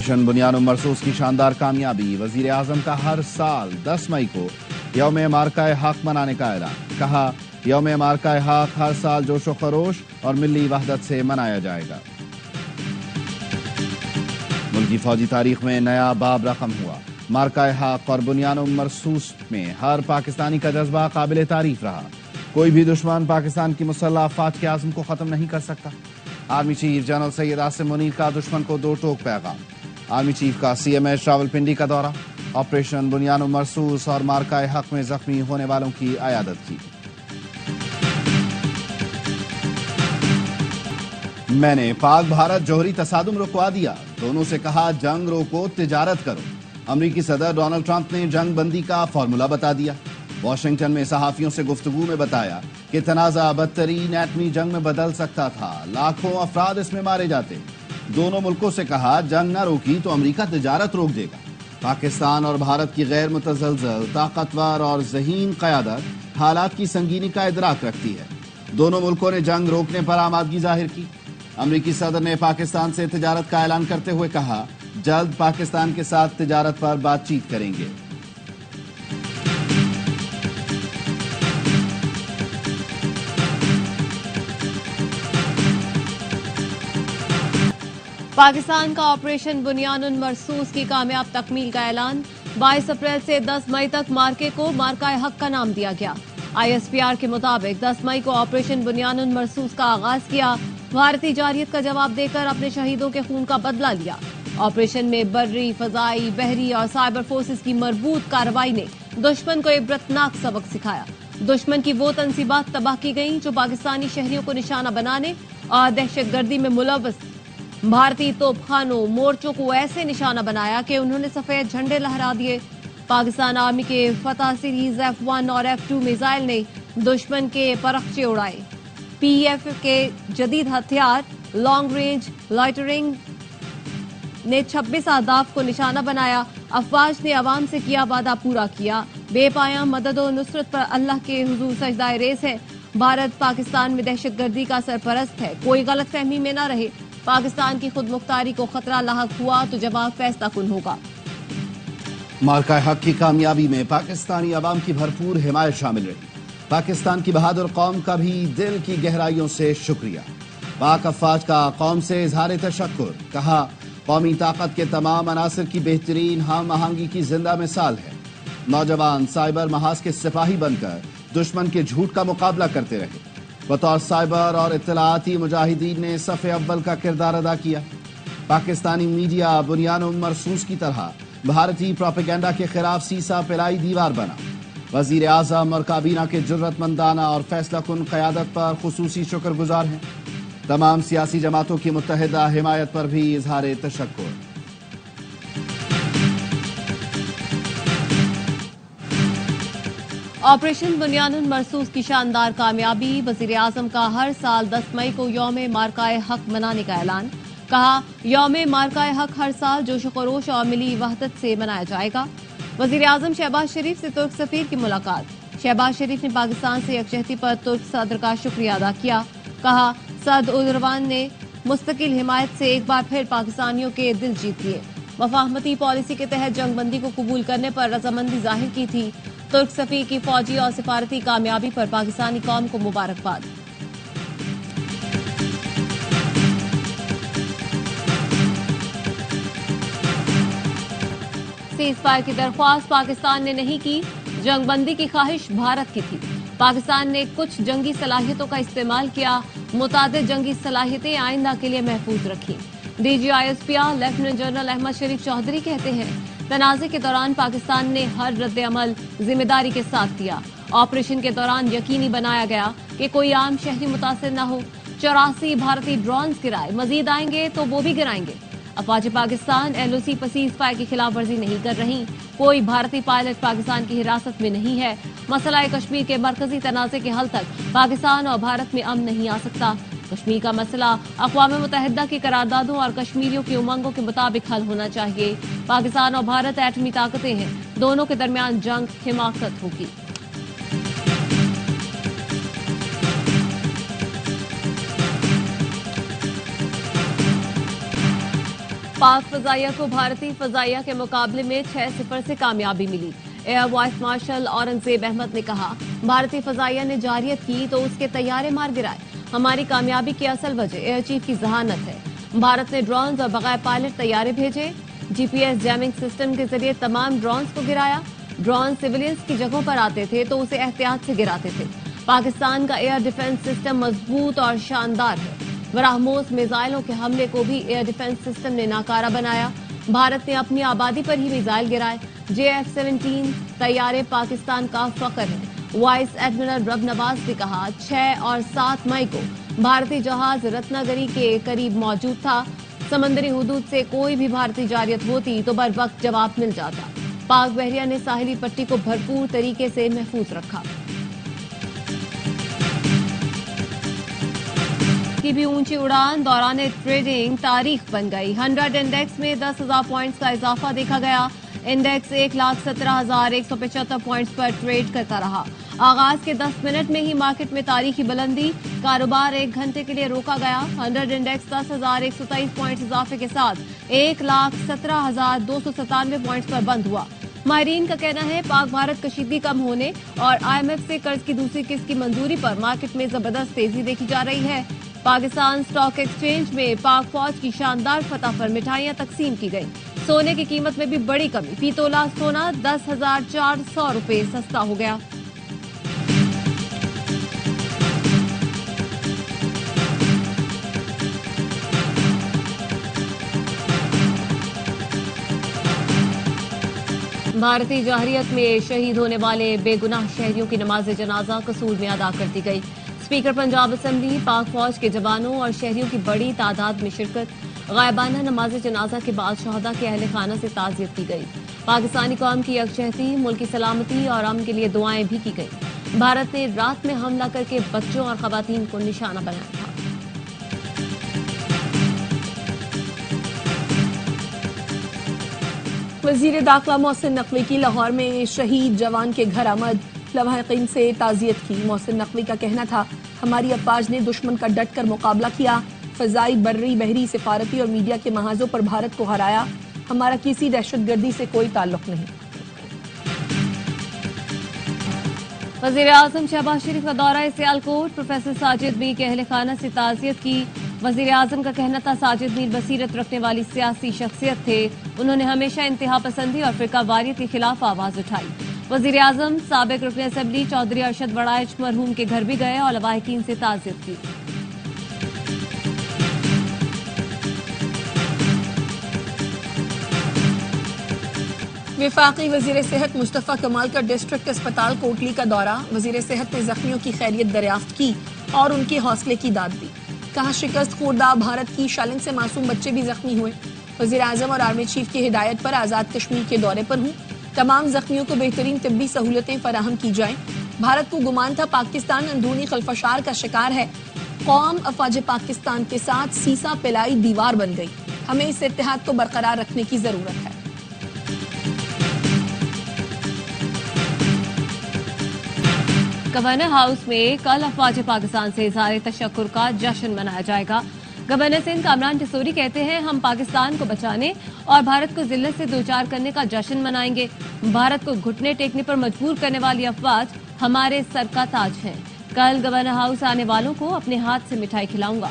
Operation بنیان مرصوص کی شاندار کامیابی، وزیر اعظم کا ہر سال 10 مئی کو یوم مارکہ حق منانے کا اعلان، کہا یوم مارکہ حق ہر سال جوش و خروش اور ملی وحدت سے منایا جائے گا۔ ملکی فوجی تاریخ میں نیا باب رقم ہوا، مارکہ حق اور بنیان مرصوص میں ہر پاکستانی کا جذبہ قابل تعریف رہا، کوئی بھی دشمن پاکستان کی مسلح افواج کے عزم کو ختم نہیں کر سکتا۔ Army chief general Syed Asim Munir کا دشمن کو دو ٹوک پیغام، آرمی چیف کا CMH راولپنڈی کا دورہ، آپریشن بنیان مرصوص اور مارکہ حق میں زخمی ہونے والوں کی عیادت کی۔ میں نے پاک بھارت جوہری تصادم رکوا دیا، دونوں سے کہا جنگ روکو تجارت کرو۔ امریکی صدر ڈونلڈ ٹرمپ نے جنگ بندی کا فارمولہ بتا دیا، واشنگٹن میں صحافیوں سے گفتگو میں بتایا کہ تنازع بدترین ایٹمی جنگ میں بدل سکتا تھا، لاکھوں افراد اس میں مارے جاتے۔ دونوں ملکوں سے کہا جنگ نہ روکی تو امریکہ تجارت روک دے گا۔ پاکستان اور بھارت کی غیر متزلزل، طاقتور اور ذہین قیادت حالات کی سنگینی کا ادراک رکھتی ہے۔ دونوں ملکوں نے جنگ روکنے پر آمادگی ظاہر کی۔ امریکی صدر نے پاکستان سے تجارت کا اعلان کرتے ہوئے کہا جلد پاکستان کے ساتھ تجارت پر بات چیت کریں گے۔ پاکستان کا آپریشن بنیان مرصوص کی کامیاب تکمیل کا اعلان، 22 اپریل سے 10 مئی تک مارکے کو مارکہ حق کا نام دیا گیا۔ ISPR کے مطابق 10 مئی کو آپریشن بنیان مرصوص کا آغاز کیا، بھارتی جارحیت کا جواب دے کر اپنے شہیدوں کے خون کا بدلہ لیا۔ آپریشن میں بری، فضائی، بحری اور سائبر فورسز کی مربوط کارروائی نے دشمن کو عبرتناک سبق سکھایا۔ دشمن کی وہ تنصیبات تباہ کی گئیں جو پاکستانی شہریوں کو نشانہ بنانے اور دہشت گردی میں ملوث بھارتی توپ خانوں، مورچوں کو ایسے نشانہ بنایا کہ انہوں نے سفید جھنڈے لہرا دیے۔ پاکستان آرمی کے فتح سیریز F1 اور F2 میزائل نے دشمن کے پرخچے اڑائے۔ PF کے جدید ہتھیار لانگ رینج لائٹرنگ نے 26 اہداف کو نشانہ بنایا۔ افواج نے عوام سے کیا وعدہ پورا کیا، بے پایاں مدد و نصرت پر اللہ کے حضور سجدہ ریز ہے۔ بھارت پاکستان میں دہشت گردی کا سرپرست ہے، کوئی غلط فہمی میں نہ رہے۔ پاکستان کی خود مختاری کو خطرہ لاحق ہوا تو جواب فیصلہ کن ہوگا۔ مارکہ حق کی کامیابی میں پاکستانی عوام کی بھرپور حمایت شامل رہی۔ پاکستان کی بہادر قوم کا بھی دل کی گہرائیوں سے شکریہ۔ پاک افواج کا قوم سے اظہار تشکر، کہا قومی طاقت کے تمام عناصر کی بہترین ہم آہنگی کی زندہ مثال ہے۔ نوجوان سائبر محاذ کے سپاہی بن کر دشمن کے جھوٹ کا مقابلہ کرتے رہے۔ بطور سائبر اور اطلاعاتی مجاہدین نے صف اول کا کردار ادا کیا۔ پاکستانی میڈیا بنیان مرصوص کی طرح بھارتی پروپیگنڈا کے خلاف سیسا پلائی دیوار بنا۔ وزیر اعظم اور کابینہ کے جرأت مندانہ اور فیصلہ کن قیادت پر خصوصی شکر گزار ہیں۔ تمام سیاسی جماعتوں کی متحدہ حمایت پر بھی اظہار تشکر۔ آپریشن بنیان مرصوص کی شاندار کامیابی، وزیر اعظم کا ہر سال 10 مئی کو یوم مارکہ حق منانے کا اعلان، کہا یوم مارکہ حق ہر سال جوش و خروش اور ملی وحدت سے منایا جائے گا۔ وزیر اعظم شہباز شریف سے ترک سفیر کی ملاقات، شہباز شریف نے پاکستان سے یکجہتی پر ترک صدر کا شکریہ ادا کیا، کہا سعد اردوان نے مستقل حمایت سے ایک بار پھر پاکستانیوں کے دل جیت لیے، مفاہمتی پالیسی کے تحت جنگ بندی کو قبول کرنے پر رضامندی ظاہر کی تھی۔ ترک سفیر کی فوجی اور سفارتی کامیابی پر پاکستانی قوم کو مبارکباد۔ سیز فائر کی درخواست پاکستان نے نہیں کی، جنگ بندی کی خواہش بھارت کی تھی۔ پاکستان نے کچھ جنگی صلاحیتوں کا استعمال کیا، متعدد جنگی صلاحیتیں آئندہ کے لیے محفوظ رکھیں۔ DG ISPR lieutenant general Ahmed Sharif Chaudhry کہتے ہیں تنازع کے دوران پاکستان نے ہر رد عمل ذمہ داری کے ساتھ دیا۔ آپریشن کے دوران یقینی بنایا گیا کہ کوئی عام شہری متاثر نہ ہو۔ 84 بھارتی ڈرونز گرائے، مزید آئیں گے تو وہ بھی گرائیں گے۔ افواج پاکستان LOC پر سیز فائر کی خلاف ورزی نہیں کر رہی، کوئی بھارتی پائلٹ پاکستان کی حراست میں نہیں ہے۔ مسئلہ کشمیر کے مرکزی تنازع کے حل تک پاکستان اور بھارت میں امن نہیں آ سکتا۔ کشمیر کا مسئلہ اقوام متحدہ کی قراردادوں اور کشمیریوں کی امنگوں کے مطابق حل ہونا چاہیے۔ پاکستان اور بھارت ایٹمی طاقتیں ہیں، دونوں کے درمیان جنگ حماقت ہوگی۔ पाक फजाइया को भारतीय फजाइया के मुकाबले में 6-0 से कामयाबी मिली। Air vice marshal Aurangzeb Ahmed ने कहा, भारतीय फजाइया ने जारियत की तो उसके तैयारे मार गिराए। हमारी कामयाबी की असल वजह एयर चीफ की जहानत है। भारत ने ड्रोन्स और बगैर पायलट तैयारे भेजे, जीपीएस जैमिंग सिस्टम के जरिए तमाम ड्रोन्स को गिराया। ड्रोन सिविलियंस की जगहों पर आते थे तो उसे एहतियात से गिराते थे। पाकिस्तान का एयर डिफेंस सिस्टम मजबूत और शानदार है। ब्रह्मोस मिसाइलों के हमले को भी एयर डिफेंस सिस्टम ने नाकारा बनाया। भारत ने अपनी आबादी पर ही मिसाइल गिराए। JF-17 तैयारे पाकिस्तान का फख्र है। वाइस एडमिरल रब नवाज ने कहा, 6 और 7 मई को भारतीय जहाज रत्नागिरी के करीब मौजूद था। समंदरी हुदूद से कोई भी भारतीय जारियत होती तो बर वक्त जवाब मिल जाता। पाक बहरिया ने साहिली पट्टी को भरपूर तरीके से महफूज रखा। की भी ऊंची उड़ान दौरान ट्रेडिंग तारीख बन गई। 100 इंडेक्स में 10,000 पॉइंट्स का इजाफा देखा गया। इंडेक्स 1,17,175 पॉइंट्स पर ट्रेड करता रहा। आगाज के 10 मिनट में ही मार्केट में तारीखी बुलंदी, कारोबार 1 घंटे के लिए रोका गया। 100 इंडेक्स 10,123 पॉइंट्स इजाफे के साथ 1,17,297 पॉइंट्स पर बंद हुआ। माहिरीन का कहना है, पाक भारत कशीदगी कम होने और IMF से कर्ज की दूसरी किस्त की मंजूरी पर मार्केट में जबरदस्त तेजी देखी जा रही है। पाकिस्तान स्टॉक एक्सचेंज में पाक फौज की शानदार फतह पर मिठाइयां तकसीम की गई। सोने की कीमत में भी बड़ी कमी, फी तोला सोना 10,400 रुपए सस्ता हो गया। भारतीय जहरियत में शहीद होने वाले बेगुनाह शहरियों की नमाज जनाजा कसूर में अदा कर दी गई। स्पीकर पंजाब असेंबली, पाक फौज के जवानों और शहरियों की बड़ी तादाद में शिरकत। गायबाना नमाज जनाजा के बाद शहदा के अहल खाना से ताज़ियत की गई। पाकिस्तानी कौम की यकजहती, मुल्क की सलामती और अमन के लिए दुआएं भी की गई। भारत ने रात में हमला करके बच्चों और खवातीन को निशाना बनाया था। वजीर दाखिला मोहसिन नकवी की लाहौर में शहीद जवान के घर आमद, लवाहिकीन से ताज़ियत की। मोहसिन नकवी का कहना था, हमारी अफवाज ने दुश्मन का डट कर मुकाबला किया, फजाई, बर्री, बहरी, सिफारती और मीडिया के महाजों पर भारत को हराया। हमारा किसी दहशतगर्दी से कोई ताल्लुक नहीं। वज़ीर आज़म शहबाज शरीफ का दौरा सियालकोट, प्रोफेसर साजिद मीर के अहल खाना से ताज़ियत की। वज़ीर आज़म का कहना था, साजिद मीर बसीरत रखने वाली सियासी शख्सियत थे। उन्होंने हमेशा इंतहा पसंदी और फिरका वारियत के खिलाफ आवाज उठाई। वज़ीर आज़म साबिक रुकन असेंबली चौधरी अरशद वड़ाइच मरहूम के घर भी गए और लवाहिकीन से ताज़ियत की। वफाकी वजीर सेहत मुस्तफ़ा कमाल का डिस्ट्रिक्ट अस्पताल कोटली का दौरा। वजीर सेहत ने जख्मियों की खैरियत दरियाफ्त की और उनके हौसले की दाद दी। कहा, शिकस्त खुर्दा भारत की शैलिंग से मासूम बच्चे भी जख्मी हुए। वजीर आजम और आर्मी चीफ की हिदायत पर आज़ाद कश्मीर के दौरे पर हूँ। तमाम जख्मियों को बेहतरीन तिब्बी सहूलतें फराहम की जाएं। भारत को गुमान था पाकिस्तान अंदरूनी खलफशार का शिकार है। कौम अफवाज पाकिस्तान के साथ सीसा पिलाई दीवार बन गई। हमें इस इत्तेहाद को बरकरार रखने की जरूरत है। गवर्नर हाउस में कल अफवाज पाकिस्तान से इज़हार तशक्कुर का जश्न मनाया जाएगा। गवर्नर सिंध कामरान टिसोरी कहते हैं, हम पाकिस्तान को बचाने और भारत को जिल्लत से दोचार करने का जश्न मनाएंगे। भारत को घुटने टेकने पर मजबूर करने वाली अफवाज हमारे सर का ताज है। कल गवर्नर हाउस आने वालों को अपने हाथ से मिठाई खिलाऊंगा।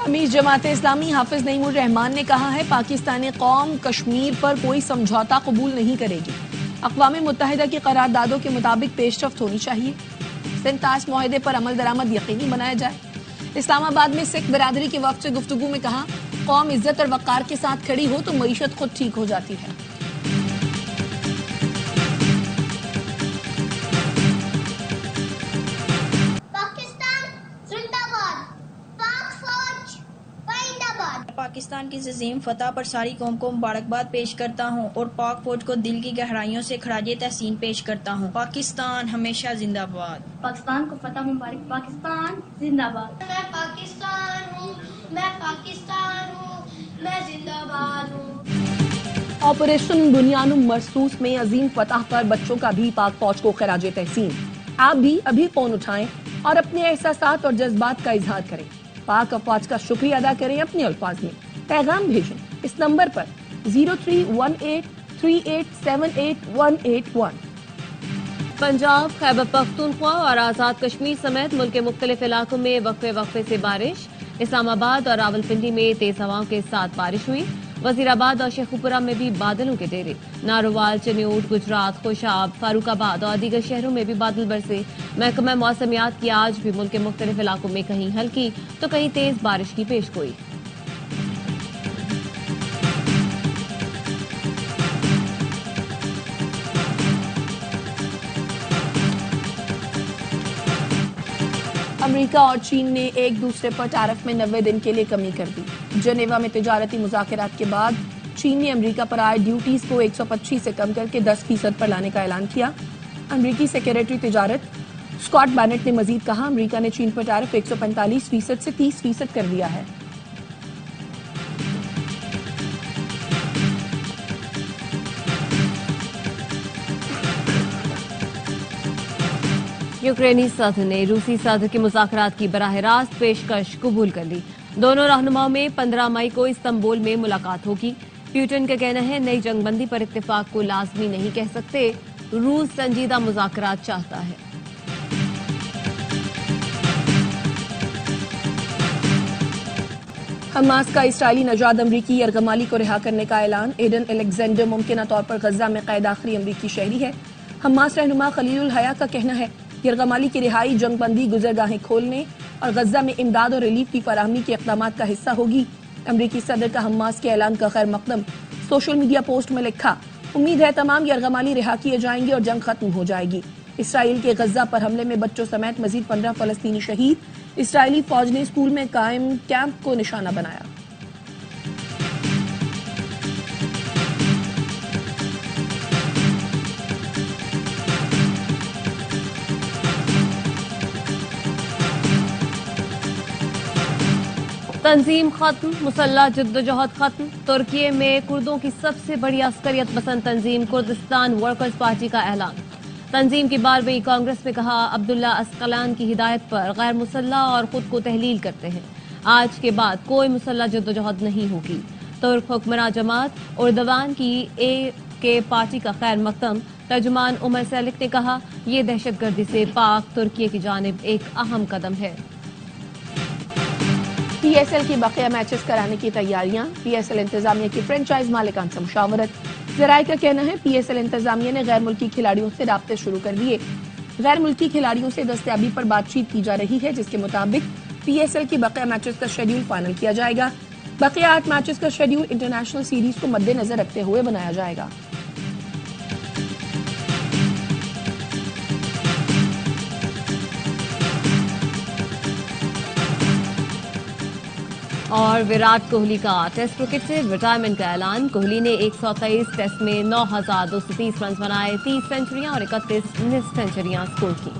अमीर जमात इस्लामी हाफिज नईमुर रहमान ने कहा है, पाकिस्तानी कौम कश्मीर पर कोई समझौता कबूल नहीं करेगी। अक़वाम मुत्तहिदा की करारदादों के मुताबिक पेशरफ्त होनी चाहिए। सिंध ताश मुआहदे पर अमल दरामद यकीनी बनाया जाए। इस्लामाबाद में सिख बिरादरी के वफ्द से गुफ्तगू में कहा, कौम इज्जत और वक़ार के साथ खड़ी हो तो मईशत खुद ठीक हो जाती है। पाकिस्तान की अज़ीम फतह पर सारी कौम को मुबारकबाद पेश करता हूँ और पाक फौज को दिल की गहराइयों से खराजे तहसीन पेश करता हूँ। पाकिस्तान हमेशा जिंदाबाद। पाकिस्तान को फतह मुबारक। पाकिस्तान जिंदाबाद। मैं पाकिस्तान हूँ, मैं पाकिस्तान हूँ, मैं जिंदाबाद हूँ। ऑपरेशन बुनियानुम मरसूस में अजीम फतह पर बच्चों का भी पाक फौज को खराज तहसीन। आप भी अभी फोन उठाएं और अपने एहसासात और जज्बात का इजहार करें। पाक अफवाज का शुक्रिया अदा करें अपने अल्फाज में। पैगाम भेजें इस नंबर पर 031838788181। पंजाब, खैबर पख्तूनख्वा और आजाद कश्मीर समेत मुल्क के मुख्तलिफ इलाकों में वक्फे से बारिश। इस्लामाबाद और रावलपिंडी में तेज हवाओं के साथ बारिश हुई। वजीराबाद और शेखुपुरा में भी बादलों के डेरे। नारोवाल, चन्योट, गुजरात, खुशाब, फारूकाबाद और दीगर शहरों में भी बादल बरसे। महकमा मौसमियात की आज भी मुल्क के मुख्तलिफ इलाकों में कहीं हल्की तो कहीं तेज बारिश की पेशगोई। अमेरिका और चीन ने एक दूसरे पर टैरिफ में 90 दिन के लिए कमी कर दी। जेनेवा में तिजारती मुज़ाकरात के बाद चीन ने अमेरिका पर आए ड्यूटीज को 125 से कम करके 10% पर लाने का ऐलान किया। अमेरिकी सेक्रेटरी तिजारत स्कॉट बैनेट ने मजीद कहा, अमेरिका ने चीन पर टैरिफ 145% से 30% कर दिया है। यूक्रेनी सदर ने रूसी सदर के मुज़ाकरात की बराह रास्त पेशकश कबूल कर ली। दोनों रहनुमाओं में 15 मई को इस्तांबुल में मुलाकात होगी। प्यूटन का कहना है, नई जंगबंदी पर इत्तेफाक को लाजमी नहीं कह सकते। रूस संजीदा मुज़ाकरात चाहता है। हमास का इस्राएली नजाद अमरीकी यरगमाली को रिहा करने का ऐलान। एडन एलेक्जेंडर मुमकिन तौर पर गजा में कैद आखिरी अमरीकी शहरी है। हमास रहनुमा खलीलुल हया का कहना है, यरगमाली की रिहाई जंगबंदी, गुजरगाहें खोलने और गजा में इमदाद और रिलीफ की फराहमी के इक़दाम का हिस्सा होगी। अमरीकी सदर का हमास के ऐलान का खैर मकदम। सोशल मीडिया पोस्ट में लिखा, उम्मीद है तमाम यरगमाली रिहा किए जाएंगे और जंग खत्म हो जाएगी। इसराइल के गजा पर हमले में बच्चों समेत मजीद 15 फलस्तीनी शहीद। इसराइली फौज ने स्कूल में कायम कैंप को निशाना बनाया। तंजीम खत्म, मुसल्ला जद्दोजहद खत्म। तुर्की में कुर्दों की सबसे बड़ी अस्करियत पसंद तंजीम कुर्दिस्तान वर्कर्स पार्टी का ऐलान। तंजीम की 12वीं कांग्रेस में कहा, अब्दुल्ला अस्कलान की हिदायत पर गैर मुसल्ला और खुद को तहलील करते हैं। आज के बाद कोई मुसल्ला जद्दोजहद नहीं होगी। तुर्क हुक्मरान जमात उर्दवान की के पार्टी का खैर मकदम। तर्जुमान उमर सैलिक ने कहा, ये दहशतगर्दी से पाक तुर्की की जानिब एक अहम कदम है। PSL की बकिया मैचेस कराने की तैयारियां। PSL इंतजामिया की फ्रेंचाइज मालिकान से मुशावरत। ज़राए का कहना है, PSL इंतजामिया ने गैर मुल्की खिलाड़ियों से राब्ते शुरू कर दिए। गैर मुल्की खिलाड़ियों से दस्तयाबी पर बातचीत की जा रही है, जिसके मुताबिक PSL की बकिया मैचेस का शेड्यूल फाइनल किया जाएगा। बकिया 8 मैचेस का शेड्यूल इंटरनेशनल सीरीज को मद्देनजर रखते हुए बनाया जाएगा। और विराट कोहली का टेस्ट क्रिकेट से रिटायरमेंट का ऐलान। कोहली ने 123 टेस्ट में 9,230 रन बनाए, 30 सेंचुरियां और 31 सेंचुरियां स्कोर की।